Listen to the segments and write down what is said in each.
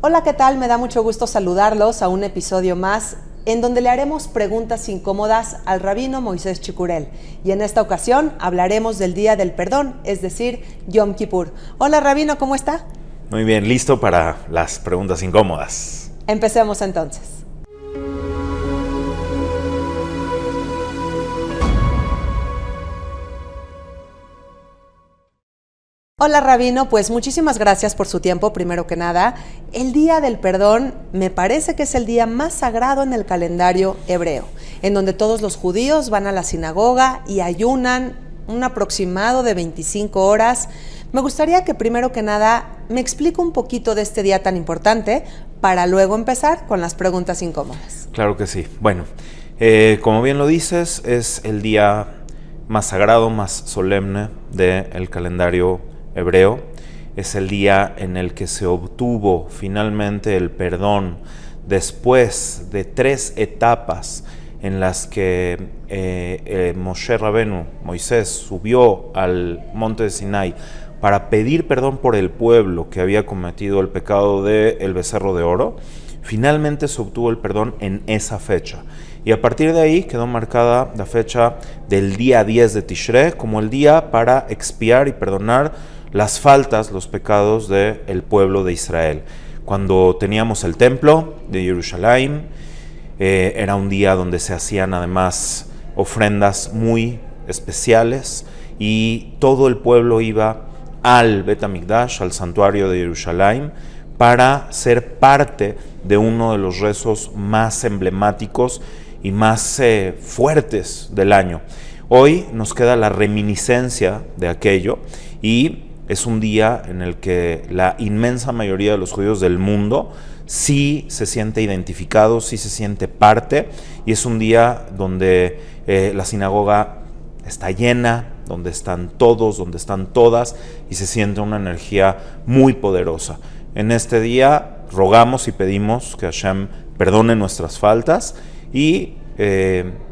Hola, ¿qué tal? Me da mucho gusto saludarlos a un episodio más en donde le haremos preguntas incómodas al rabino Moisés Chicurel. Y en esta ocasión hablaremos del Día del Perdón, es decir, Yom Kippur. Hola, rabino, ¿cómo está? Muy bien, listo para las preguntas incómodas. Empecemos entonces. Hola, rabino, pues muchísimas gracias por su tiempo, primero que nada. El Día del Perdón me parece que es el día más sagrado en el calendario hebreo, en donde todos los judíos van a la sinagoga y ayunan un aproximado de 25 horas. Me gustaría que primero que nada me explique un poquito de este día tan importante para luego empezar con las preguntas incómodas. Claro que sí. Bueno, como bien lo dices, es el día más sagrado, más solemne del calendario hebreo. Es el día en el que se obtuvo finalmente el perdón después de 3 etapas en las que Moshe Rabenu, Moisés, subió al monte de Sinai para pedir perdón por el pueblo que había cometido el pecado del becerro de oro. Finalmente se obtuvo el perdón en esa fecha. Y a partir de ahí quedó marcada la fecha del día 10 de Tishrei como el día para expiar y perdonar las faltas, los pecados del pueblo de Israel. Cuando teníamos el templo de Jerusalén, era un día donde se hacían además ofrendas muy especiales y todo el pueblo iba al Bet HaMikdash, al santuario de Jerusalén, para ser parte de uno de los rezos más emblemáticos y más fuertes del año. Hoy nos queda la reminiscencia de aquello y es un día en el que la inmensa mayoría de los judíos del mundo sí se siente identificado, sí se siente parte, y es un día donde la sinagoga está llena, donde están todos, donde están todas, y se siente una energía muy poderosa. En este día rogamos y pedimos que Hashem perdone nuestras faltas y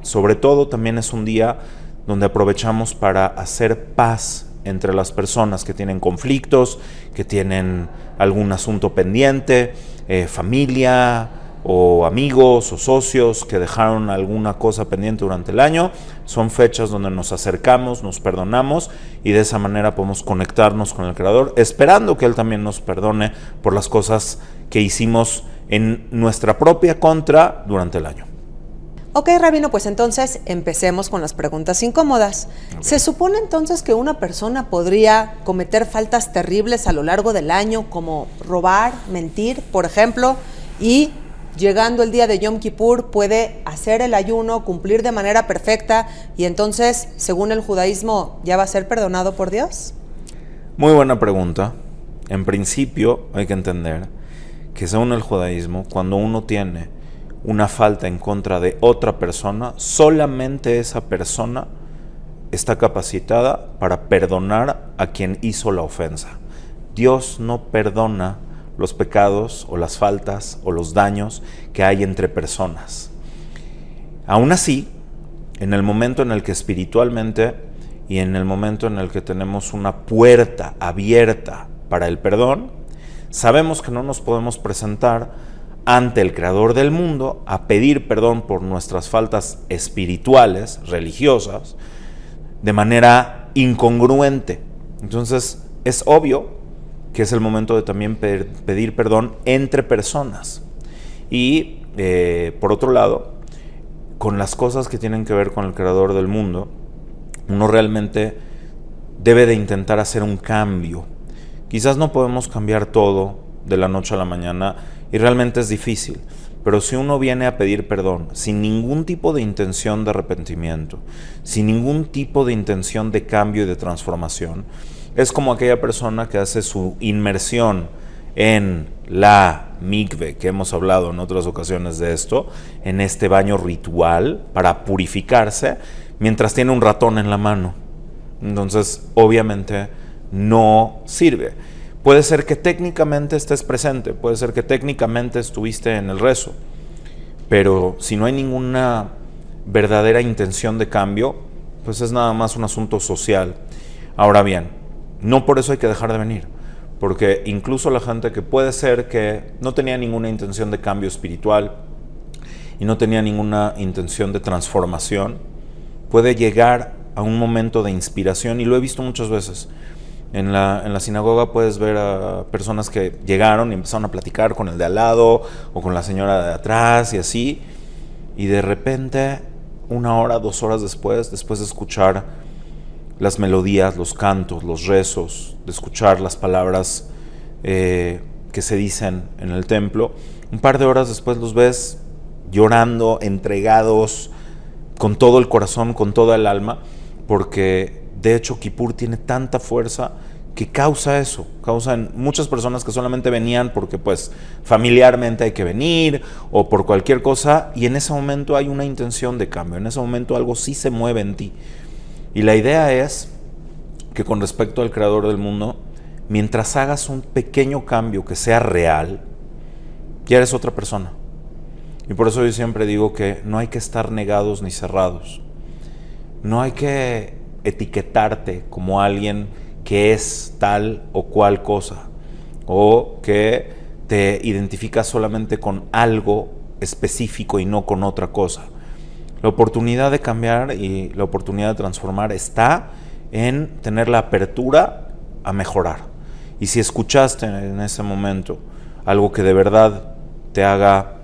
sobre todo también es un día donde aprovechamos para hacer paz entre las personas que tienen conflictos, que tienen algún asunto pendiente, familia o amigos o socios que dejaron alguna cosa pendiente durante el año. Son fechas donde nos acercamos, nos perdonamos y de esa manera podemos conectarnos con el Creador, esperando que Él también nos perdone por las cosas que hicimos en nuestra propia contra durante el año. Ok, rabino, pues entonces empecemos con las preguntas incómodas. Okay. ¿Se supone entonces que una persona podría cometer faltas terribles a lo largo del año, como robar, mentir, por ejemplo, y llegando el día de Yom Kippur puede hacer el ayuno, cumplir de manera perfecta y entonces, según el judaísmo, ya va a ser perdonado por Dios? Muy buena pregunta. En principio hay que entender que según el judaísmo, cuando uno tiene una falta en contra de otra persona, solamente esa persona está capacitada para perdonar a quien hizo la ofensa. Dios no perdona los pecados o las faltas o los daños que hay entre personas. Aún así, en el momento en el que espiritualmente y en el momento en el que tenemos una puerta abierta para el perdón, sabemos que no nos podemos presentar ante el Creador del mundo a pedir perdón por nuestras faltas espirituales, religiosas, de manera incongruente. Entonces es obvio que es el momento de también pedir perdón entre personas. Y por otro lado, con las cosas que tienen que ver con el Creador del mundo, uno realmente debe de intentar hacer un cambio. Quizás no podemos cambiar todo de la noche a la mañana y realmente es difícil, pero si uno viene a pedir perdón sin ningún tipo de intención de arrepentimiento, sin ningún tipo de intención de cambio y de transformación, es como aquella persona que hace su inmersión en la mikve, que hemos hablado en otras ocasiones de esto, en este baño ritual para purificarse, mientras tiene un ratón en la mano. Entonces, obviamente, no sirve. Puede ser que técnicamente estés presente, puede ser que técnicamente estuviste en el rezo, pero si no hay ninguna verdadera intención de cambio, pues es nada más un asunto social. Ahora bien, no por eso hay que dejar de venir. porque incluso la gente que puede ser que no tenía ninguna intención de cambio espiritual y no tenía ninguna intención de transformación, puede llegar a un momento de inspiración, y lo he visto muchas veces. En la sinagoga puedes ver a personas que llegaron y empezaron a platicar con el de al lado o con la señora de atrás y así, y de repente 1 hora, 2 horas después de escuchar las melodías, los cantos, los rezos, de escuchar las palabras que se dicen en el templo, un par de horas después los ves llorando, entregados, con todo el corazón, con toda el alma, porque de hecho Kipur tiene tanta fuerza que causa eso, causa en muchas personas que solamente venían porque pues familiarmente hay que venir o por cualquier cosa, y en ese momento hay una intención de cambio, en ese momento algo sí se mueve en ti. Y la idea es que con respecto al Creador del mundo, mientras hagas un pequeño cambio que sea real, ya eres otra persona. Y por eso yo siempre digo que no hay que estar negados ni cerrados. No hay que etiquetarte como alguien que es tal o cual cosa, o que te identificas solamente con algo específico y no con otra cosa. La oportunidad de cambiar y la oportunidad de transformar está en tener la apertura a mejorar. Y si escuchaste en ese momento algo que de verdad te haga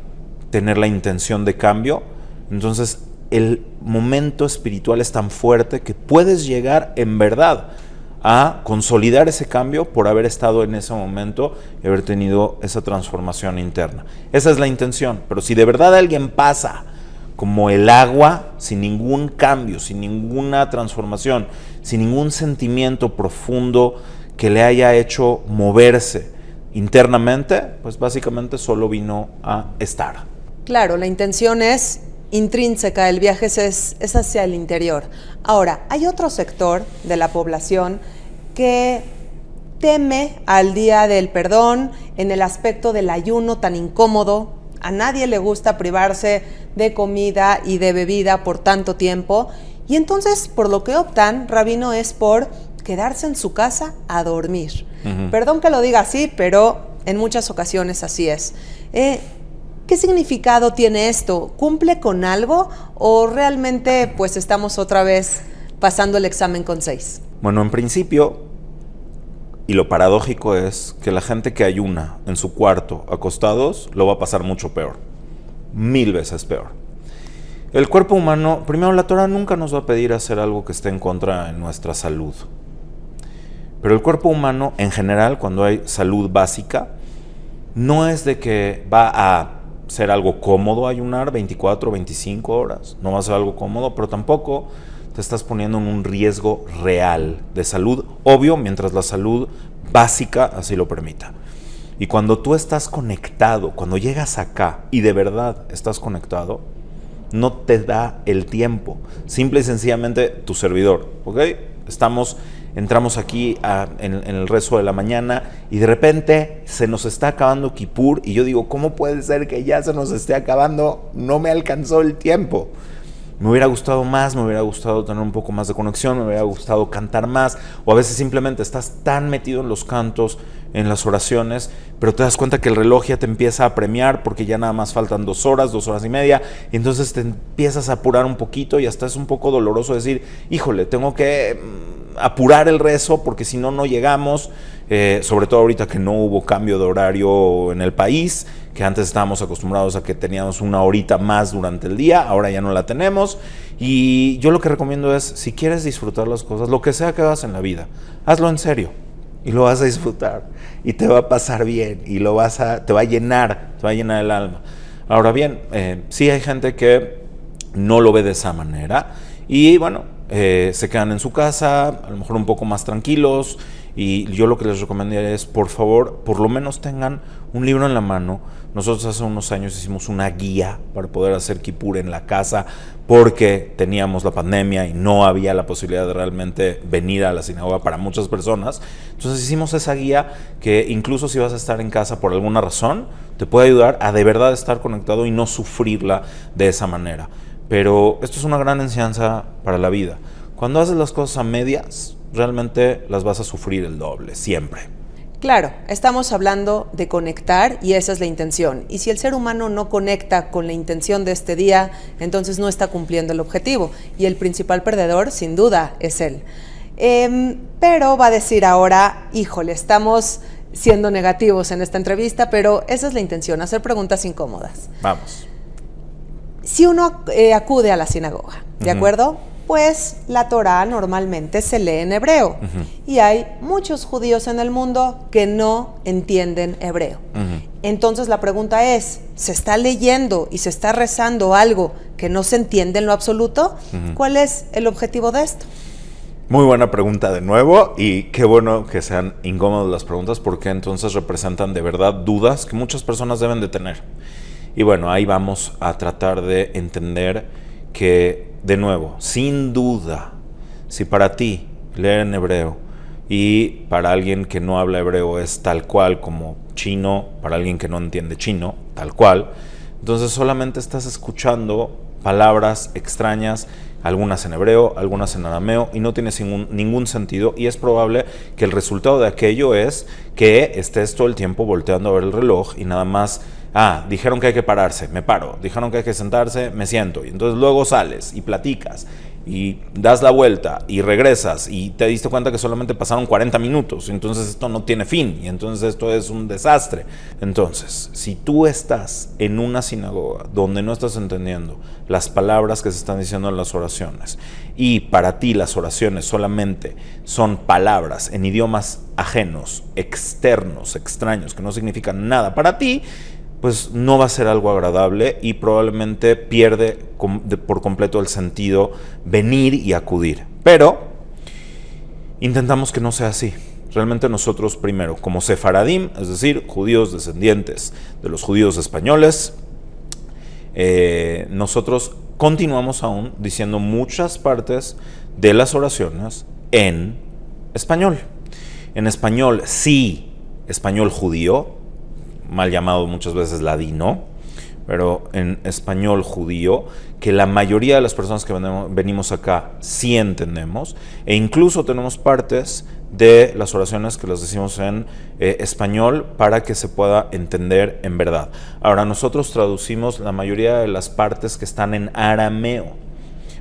tener la intención de cambio, entonces el momento espiritual es tan fuerte que puedes llegar en verdad a consolidar ese cambio por haber estado en ese momento y haber tenido esa transformación interna. Esa es la intención. Pero si de verdad alguien pasa como el agua, sin ningún cambio, sin ninguna transformación, sin ningún sentimiento profundo que le haya hecho moverse internamente, pues básicamente solo vino a estar. Claro, la intención es intrínseca, el viaje es hacia el interior. Ahora, hay otro sector de la población que teme al día del perdón en el aspecto del ayuno tan incómodo. A nadie le gusta privarse de comida y de bebida por tanto tiempo, y entonces por lo que optan, Rabino, es por quedarse en su casa a dormir. Perdón que lo diga así, pero en muchas ocasiones así es. ¿Qué significado tiene esto? ¿Cumple con algo o realmente pues estamos otra vez pasando el examen con 6? Bueno, en principio, y lo paradójico es que la gente que ayuna en su cuarto acostados lo va a pasar mucho peor, 1000 veces peor. El cuerpo humano, primero, la Torah nunca nos va a pedir hacer algo que esté en contra de nuestra salud. Pero el cuerpo humano, en general, cuando hay salud básica, no es de que va a ser algo cómodo ayunar 24 o 25 horas. No va a ser algo cómodo, pero tampoco te estás poniendo en un riesgo real de salud, obvio, mientras la salud básica así lo permita. Y cuando tú estás conectado, cuando llegas acá y de verdad estás conectado, no te da el tiempo. Simple y sencillamente tu servidor, ¿ok? Entramos aquí en el rezo de la mañana y de repente se nos está acabando Kipur y yo digo, ¿cómo puede ser que ya se nos esté acabando? No me alcanzó el tiempo. Me hubiera gustado más, me hubiera gustado tener un poco más de conexión, me hubiera gustado cantar más, o a veces simplemente estás tan metido en los cantos, en las oraciones, pero te das cuenta que el reloj ya te empieza a premiar porque ya nada más faltan 2 horas, 2 horas y media, y entonces te empiezas a apurar un poquito y hasta es un poco doloroso decir, híjole, tengo que apurar el rezo porque si no, no llegamos, sobre todo ahorita que no hubo cambio de horario en el país, que antes estábamos acostumbrados a que teníamos 1 horita más durante el día, ahora ya no la tenemos. Y yo lo que recomiendo es, si quieres disfrutar las cosas, lo que sea que hagas en la vida, hazlo en serio y lo vas a disfrutar y te va a pasar bien y te va a llenar el alma. Ahora bien, sí hay gente que no lo ve de esa manera y bueno, se quedan en su casa, a lo mejor un poco más tranquilos, y yo lo que les recomendaría es, por favor, por lo menos tengan un libro en la mano. Nosotros hace unos años hicimos una guía para poder hacer Kipur en la casa porque teníamos la pandemia y no había la posibilidad de realmente venir a la sinagoga para muchas personas. Entonces hicimos esa guía que incluso si vas a estar en casa por alguna razón, te puede ayudar a de verdad estar conectado y no sufrirla de esa manera. Pero esto es una gran enseñanza para la vida. Cuando haces las cosas a medias, realmente las vas a sufrir el doble, siempre. Claro, estamos hablando de conectar y esa es la intención. Y si el ser humano no conecta con la intención de este día, entonces no está cumpliendo el objetivo. Y el principal perdedor, sin duda, es él. Pero va a decir ahora, híjole, estamos siendo negativos en esta entrevista, pero esa es la intención, hacer preguntas incómodas. Vamos. Si uno acude a la sinagoga, ¿de acuerdo? Pues la Torá normalmente se lee en hebreo. Y hay muchos judíos en el mundo que no entienden hebreo. Entonces la pregunta es, ¿se está leyendo y se está rezando algo que no se entiende en lo absoluto? ¿Cuál es el objetivo de esto? Muy buena pregunta de nuevo, y qué bueno que sean incómodas las preguntas, porque entonces representan de verdad dudas que muchas personas deben de tener. Y bueno, ahí vamos a tratar de entender que, de nuevo, sin duda, si para ti leer en hebreo y para alguien que no habla hebreo es tal cual como chino, para alguien que no entiende chino, tal cual, entonces solamente estás escuchando palabras extrañas, algunas en hebreo, algunas en arameo, y no tiene ningún sentido, y es probable que el resultado de aquello es que estés todo el tiempo volteando a ver el reloj y nada más, dijeron que hay que pararse, me paro, dijeron que hay que sentarse, me siento, y entonces luego sales y platicas y das la vuelta y regresas y te diste cuenta que solamente pasaron 40 minutos, entonces esto no tiene fin, y entonces esto es un desastre. Entonces, si tú estás en una sinagoga donde no estás entendiendo las palabras que se están diciendo en las oraciones, y para ti las oraciones solamente son palabras en idiomas ajenos, externos, extraños, que no significan nada para ti, pues no va a ser algo agradable y probablemente pierde por completo el sentido venir y acudir. Pero intentamos que no sea así. Realmente nosotros primero, como sefaradim, es decir, judíos descendientes de los judíos españoles, nosotros continuamos aún diciendo muchas partes de las oraciones en español. En español sí, español judío, mal llamado muchas veces ladino, pero en español judío, que la mayoría de las personas que venimos acá sí entendemos, e incluso tenemos partes de las oraciones que las decimos en español para que se pueda entender en verdad. Ahora, nosotros traducimos la mayoría de las partes que están en arameo,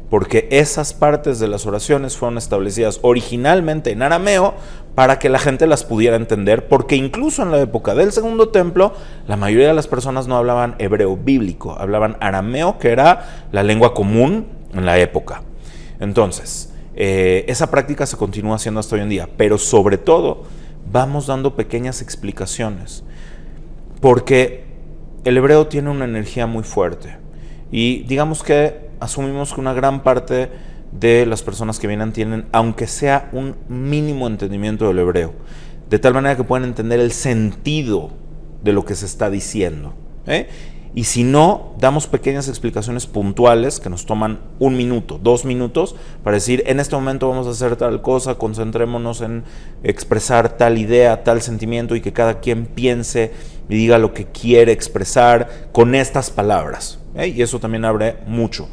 porque esas partes de las oraciones fueron establecidas originalmente en arameo para que la gente las pudiera entender, porque incluso en la época del Segundo Templo, la mayoría de las personas no hablaban hebreo bíblico, hablaban arameo, que era la lengua común en la época. Entonces, esa práctica se continúa haciendo hasta hoy en día, pero sobre todo vamos dando pequeñas explicaciones, porque el hebreo tiene una energía muy fuerte, y digamos que asumimos que una gran parte de las personas que vienen tienen, aunque sea un mínimo entendimiento del hebreo, de tal manera que puedan entender el sentido de lo que se está diciendo, y si no, damos pequeñas explicaciones puntuales que nos toman 1 minuto, 2 minutos, para decir, en este momento vamos a hacer tal cosa, concentrémonos en expresar tal idea, tal sentimiento, y que cada quien piense y diga lo que quiere expresar con estas palabras, y eso también abre mucho.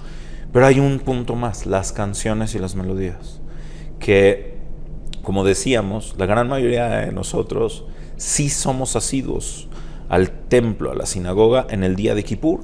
Pero hay un punto más, las canciones y las melodías, que, como decíamos, la gran mayoría de nosotros sí somos asiduos al templo, a la sinagoga, en el día de Kippur.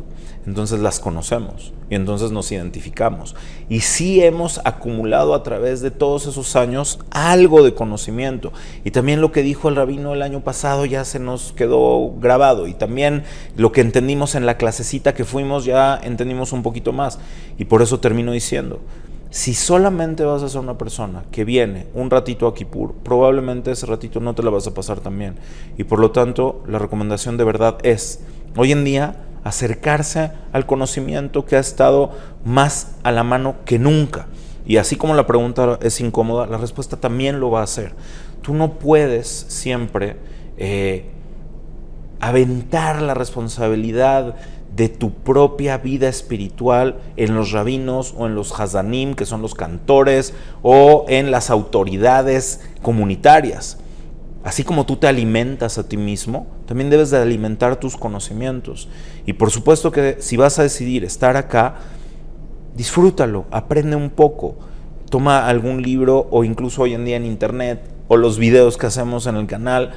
Entonces las conocemos y entonces nos identificamos. Y sí hemos acumulado a través de todos esos años algo de conocimiento. Y también lo que dijo el rabino el año pasado ya se nos quedó grabado. Y también lo que entendimos en la clasecita que fuimos ya entendimos un poquito más. Y por eso termino diciendo, si solamente vas a ser una persona que viene un ratito a Kippur, probablemente ese ratito no te la vas a pasar tan bien. Y por lo tanto, la recomendación de verdad es, hoy en día, acercarse al conocimiento que ha estado más a la mano que nunca. Y así como la pregunta es incómoda, la respuesta también lo va a hacer. Tú no puedes siempre aventar la responsabilidad de tu propia vida espiritual en los rabinos o en los hazanim, que son los cantores, o en las autoridades comunitarias. Así como tú te alimentas a ti mismo, también debes de alimentar tus conocimientos. Y por supuesto que si vas a decidir estar acá, disfrútalo, aprende un poco, toma algún libro, o incluso hoy en día en internet, o los videos que hacemos en el canal,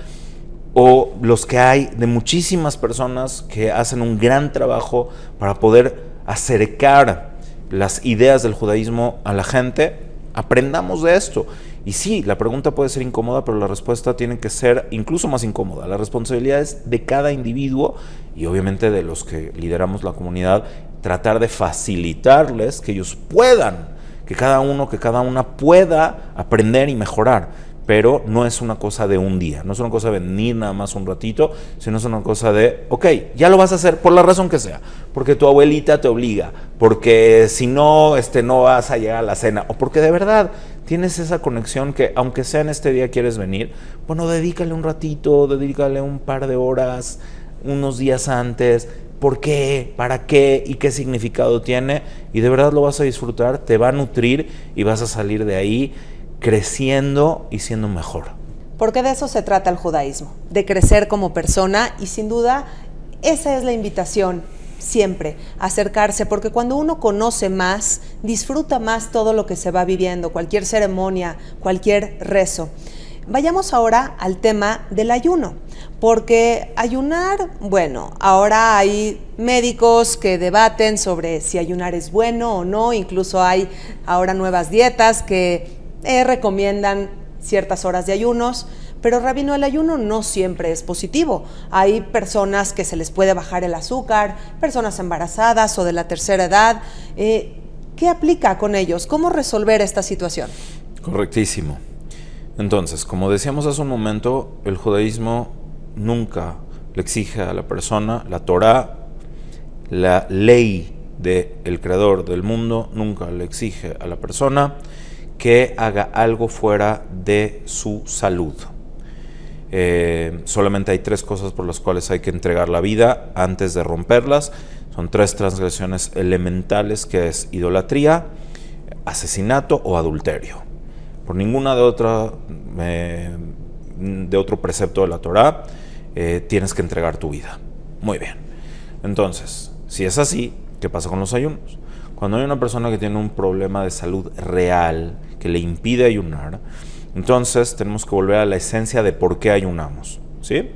o los que hay de muchísimas personas que hacen un gran trabajo para poder acercar las ideas del judaísmo a la gente, aprendamos de esto. Y sí, la pregunta puede ser incómoda, pero la respuesta tiene que ser incluso más incómoda. La responsabilidad es de cada individuo y obviamente de los que lideramos la comunidad, tratar de facilitarles que ellos puedan, que cada uno, que cada una pueda aprender y mejorar. Pero no es una cosa de un día, no es una cosa de venir nada más un ratito, sino es una cosa de, ok, ya lo vas a hacer por la razón que sea, porque tu abuelita te obliga, porque si no, no vas a llegar a la cena, o porque de verdad tienes esa conexión que aunque sea en este día quieres venir, bueno, dedícale un ratito, dedícale un par de horas, unos días antes. ¿Por qué? ¿Para qué? ¿Y qué significado tiene? Y de verdad lo vas a disfrutar, te va a nutrir y vas a salir de ahí creciendo y siendo mejor. Porque de eso se trata el judaísmo, de crecer como persona, y sin duda esa es la invitación siempre, acercarse, porque cuando uno conoce más, disfruta más todo lo que se va viviendo, cualquier ceremonia, cualquier rezo. Vayamos ahora al tema del ayuno, porque ayunar, bueno, ahora hay médicos que debaten sobre si ayunar es bueno o no, incluso hay ahora nuevas dietas que recomiendan ciertas horas de ayunos, pero rabino, el ayuno no siempre es positivo. Hay personas que se les puede bajar el azúcar, personas embarazadas o de la tercera edad. ¿Qué aplica con ellos? ¿Cómo resolver esta situación? Correctísimo. Entonces, como decíamos hace un momento, el judaísmo nunca le exige a la persona, la Torá, la ley del creador del mundo, nunca le exige a la persona que haga algo fuera de su salud. Solamente hay 3 cosas por las cuales hay que entregar la vida antes de romperlas. Son 3 transgresiones elementales, que es idolatría, asesinato o adulterio. Por ninguna de otro precepto de la Torá tienes que entregar tu vida. Muy bien. Entonces, si es así, ¿qué pasa con los ayunos? Cuando hay una persona que tiene un problema de salud real que le impide ayunar, entonces tenemos que volver a la esencia de por qué ayunamos, ¿sí?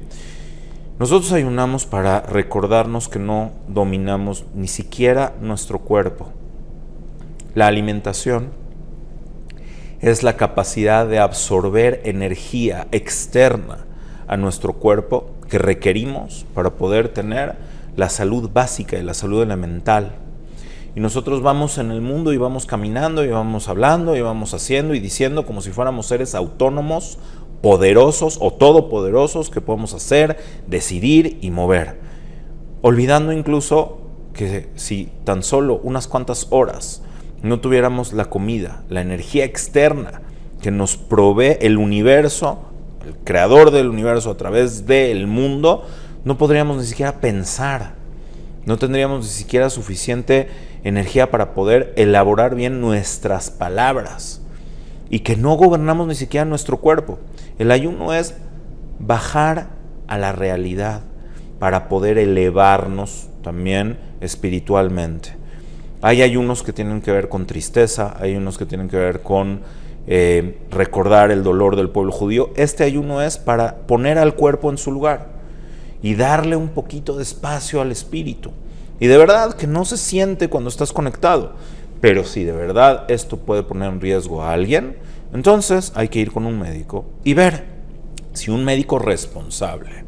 Nosotros ayunamos para recordarnos que no dominamos ni siquiera nuestro cuerpo. La alimentación es la capacidad de absorber energía externa a nuestro cuerpo que requerimos para poder tener la salud básica y la salud elemental. Y nosotros vamos en el mundo y vamos caminando y vamos hablando y vamos haciendo y diciendo como si fuéramos seres autónomos, poderosos o todopoderosos que podemos hacer, decidir y mover. Olvidando incluso que si tan solo unas cuantas horas no tuviéramos la comida, la energía externa que nos provee el universo, el creador del universo a través del mundo, no podríamos ni siquiera pensar, no tendríamos ni siquiera suficiente energía para poder elaborar bien nuestras palabras, y que no gobernamos ni siquiera nuestro cuerpo. El ayuno es bajar a la realidad para poder elevarnos también espiritualmente. Hay ayunos que tienen que ver con tristeza, hay ayunos que tienen que ver con recordar el dolor del pueblo judío. Este ayuno es para poner al cuerpo en su lugar y darle un poquito de espacio al espíritu. Y de verdad que no se siente cuando estás conectado, pero si de verdad esto puede poner en riesgo a alguien, entonces hay que ir con un médico y ver si un médico responsable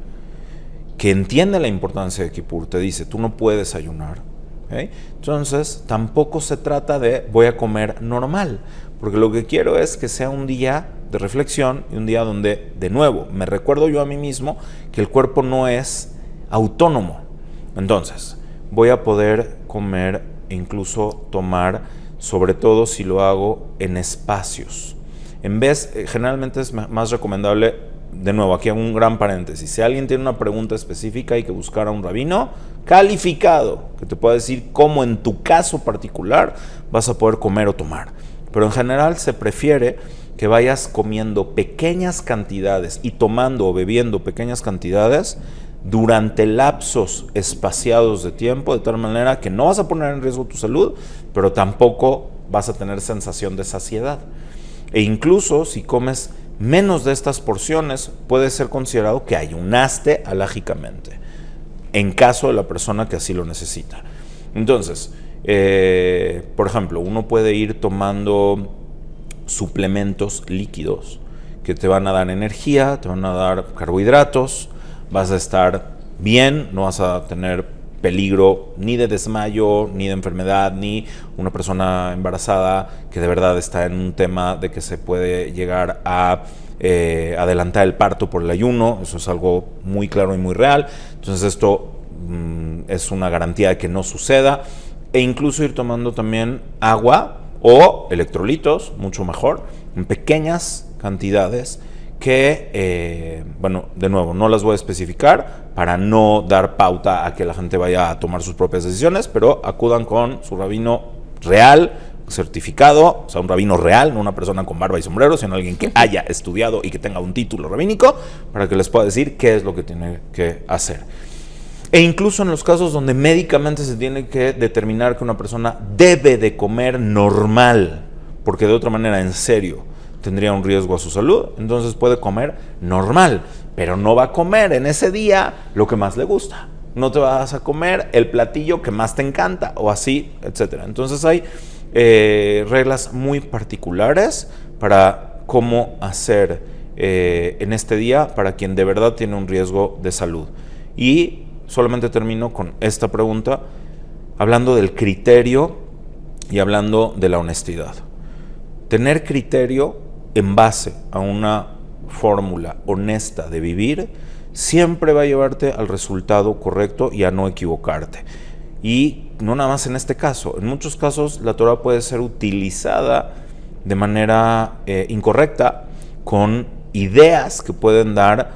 que entiende la importancia de Kipur te dice tú no puedes ayunar, ¿okay? Entonces tampoco se trata de voy a comer normal, porque lo que quiero es que sea un día de reflexión y un día donde de nuevo me recuerdo yo a mí mismo que el cuerpo no es autónomo. Entonces voy a poder comer e incluso tomar, sobre todo si lo hago en espacios. Generalmente es más recomendable, de nuevo, aquí hago un gran paréntesis, si alguien tiene una pregunta específica hay que buscar a un rabino calificado, que te pueda decir cómo en tu caso particular vas a poder comer o tomar. Pero en general se prefiere que vayas comiendo pequeñas cantidades y tomando o bebiendo pequeñas cantidades durante lapsos espaciados de tiempo, de tal manera que no vas a poner en riesgo tu salud, pero tampoco vas a tener sensación de saciedad. E incluso si comes menos de estas porciones puede ser considerado que ayunaste alágicamente, en caso de la persona que así lo necesita. Entonces, por ejemplo, uno puede ir tomando suplementos líquidos que te van a dar energía, te van a dar carbohidratos, vas a estar bien, no vas a tener peligro ni de desmayo, ni de enfermedad, ni una persona embarazada que de verdad está en un tema de que se puede llegar a adelantar el parto por el ayuno. Eso es algo muy claro y muy real. Entonces esto es una garantía de que no suceda. E incluso ir tomando también agua o electrolitos, mucho mejor, en pequeñas cantidades que, bueno, de nuevo, no las voy a especificar para no dar pauta a que la gente vaya a tomar sus propias decisiones, pero acudan con su rabino real, certificado, o sea, un rabino real, no una persona con barba y sombrero, sino alguien que haya estudiado y que tenga un título rabínico para que les pueda decir qué es lo que tiene que hacer. E incluso en los casos donde médicamente se tiene que determinar que una persona debe de comer normal, porque de otra manera, en serio, tendría un riesgo a su salud, entonces puede comer normal, pero no va a comer en ese día lo que más le gusta. No te vas a comer el platillo que más te encanta, o así, etc. Entonces hay reglas muy particulares para cómo hacer en este día para quien de verdad tiene un riesgo de salud. Y solamente termino con esta pregunta, hablando del criterio y hablando de la honestidad. Tener criterio en base a una fórmula honesta de vivir siempre va a llevarte al resultado correcto y a no equivocarte. Y no nada más en este caso, en muchos casos la Torah puede ser utilizada de manera incorrecta, con ideas que pueden dar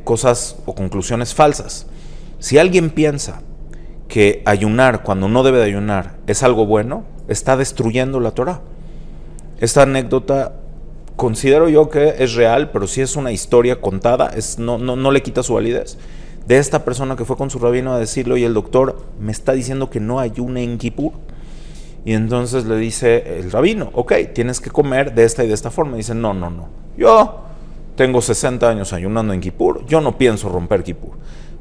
cosas o conclusiones falsas. Si alguien piensa que ayunar cuando no debe de ayunar es algo bueno, está destruyendo la Torah. Esta anécdota considero yo que es real, pero sí es una historia contada, no le quita su validez, de esta persona que fue con su rabino a decirle: oye, el doctor me está diciendo que no ayune en Kippur. Y entonces le dice el rabino: ok, tienes que comer de esta y de esta forma. Y dice: no, yo tengo 60 años ayunando en Kippur, yo no pienso romper Kippur.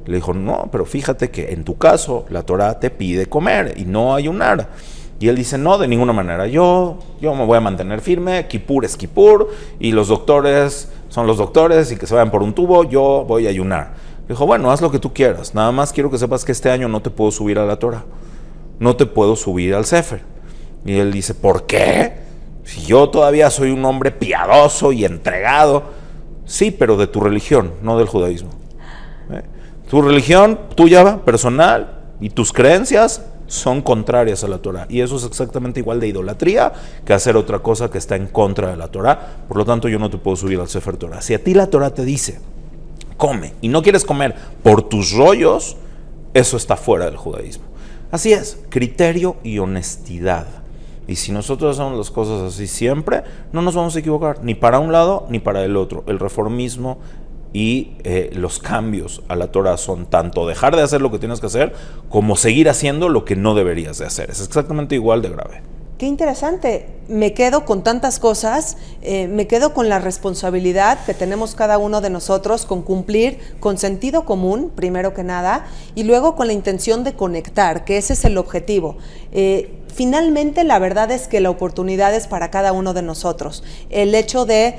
Le dijo: no, pero fíjate que en tu caso la Torah te pide comer y no ayunar. Y él dice: no, de ninguna manera, yo me voy a mantener firme, Kippur es Kippur, y los doctores son los doctores, y que se vayan por un tubo, yo voy a ayunar. Le dijo: bueno, haz lo que tú quieras, nada más quiero que sepas que este año no te puedo subir a la Torah, no te puedo subir al Sefer. Y él dice: ¿por qué? Si yo todavía soy un hombre piadoso y entregado. Sí, pero de tu religión, no del judaísmo. Tu religión tuya, personal, y tus creencias son contrarias a la Torah. Y eso es exactamente igual de idolatría que hacer otra cosa que está en contra de la Torah. Por lo tanto, yo no te puedo subir al Sefer Torah. Si a ti la Torah te dice: come, y no quieres comer por tus rollos, eso está fuera del judaísmo. Así es, criterio y honestidad. Y si nosotros hacemos las cosas así siempre, no nos vamos a equivocar, ni para un lado ni para el otro. El reformismo y los cambios a la Torah son tanto dejar de hacer lo que tienes que hacer, como seguir haciendo lo que no deberías de hacer. Es exactamente igual de grave. Qué interesante. Me quedo con tantas cosas, me quedo con la responsabilidad que tenemos cada uno de nosotros con cumplir con sentido común, primero que nada, y luego con la intención de conectar, que ese es el objetivo. Finalmente, la verdad es que la oportunidad es para cada uno de nosotros. El hecho de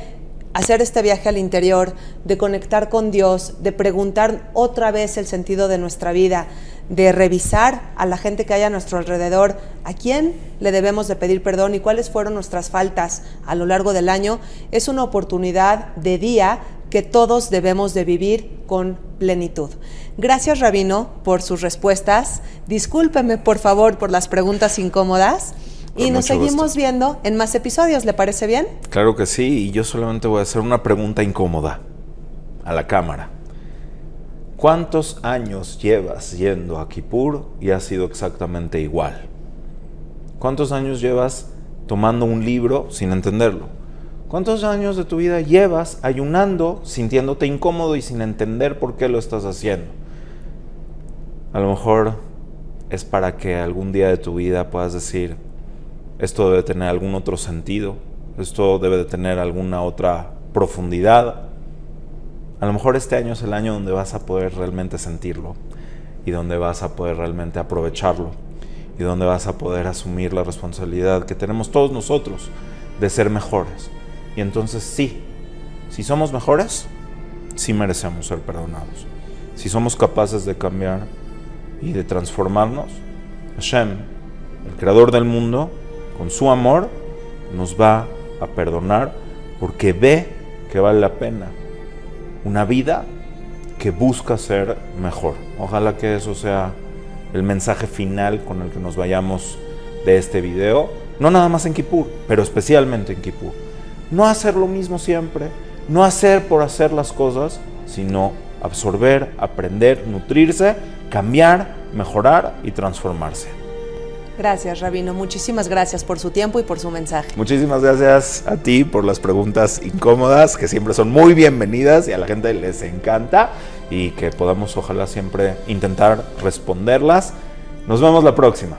hacer este viaje al interior, de conectar con Dios, de preguntar otra vez el sentido de nuestra vida, de revisar a la gente que hay a nuestro alrededor, a quién le debemos de pedir perdón y cuáles fueron nuestras faltas a lo largo del año, es una oportunidad de día que todos debemos de vivir con plenitud. Gracias, Rabino, por sus respuestas. Discúlpeme, por favor, por las preguntas incómodas. Y nos seguimos viendo en más episodios, ¿le parece bien? Claro que sí, y yo solamente voy a hacer una pregunta incómoda a la cámara. ¿Cuántos años llevas yendo a Kippur y ha sido exactamente igual? ¿Cuántos años llevas tomando un libro sin entenderlo? ¿Cuántos años de tu vida llevas ayunando, sintiéndote incómodo y sin entender por qué lo estás haciendo? A lo mejor es para que algún día de tu vida puedas decir: esto debe tener algún otro sentido, esto debe de tener alguna otra profundidad. A lo mejor este año es el año donde vas a poder realmente sentirlo y donde vas a poder realmente aprovecharlo y donde vas a poder asumir la responsabilidad que tenemos todos nosotros de ser mejores. Y entonces sí, si somos mejores, sí merecemos ser perdonados. Si somos capaces de cambiar y de transformarnos, Hashem, el creador del mundo, con su amor, nos va a perdonar porque ve que vale la pena una vida que busca ser mejor. Ojalá que eso sea el mensaje final con el que nos vayamos de este video. No nada más en Kipur, pero especialmente en Kipur. No hacer lo mismo siempre, no hacer por hacer las cosas, sino absorber, aprender, nutrirse, cambiar, mejorar y transformarse. Gracias, Rabino. Muchísimas gracias por su tiempo y por su mensaje. Muchísimas gracias a ti por las preguntas incómodas, que siempre son muy bienvenidas y a la gente les encanta, y que podamos ojalá siempre intentar responderlas. Nos vemos la próxima.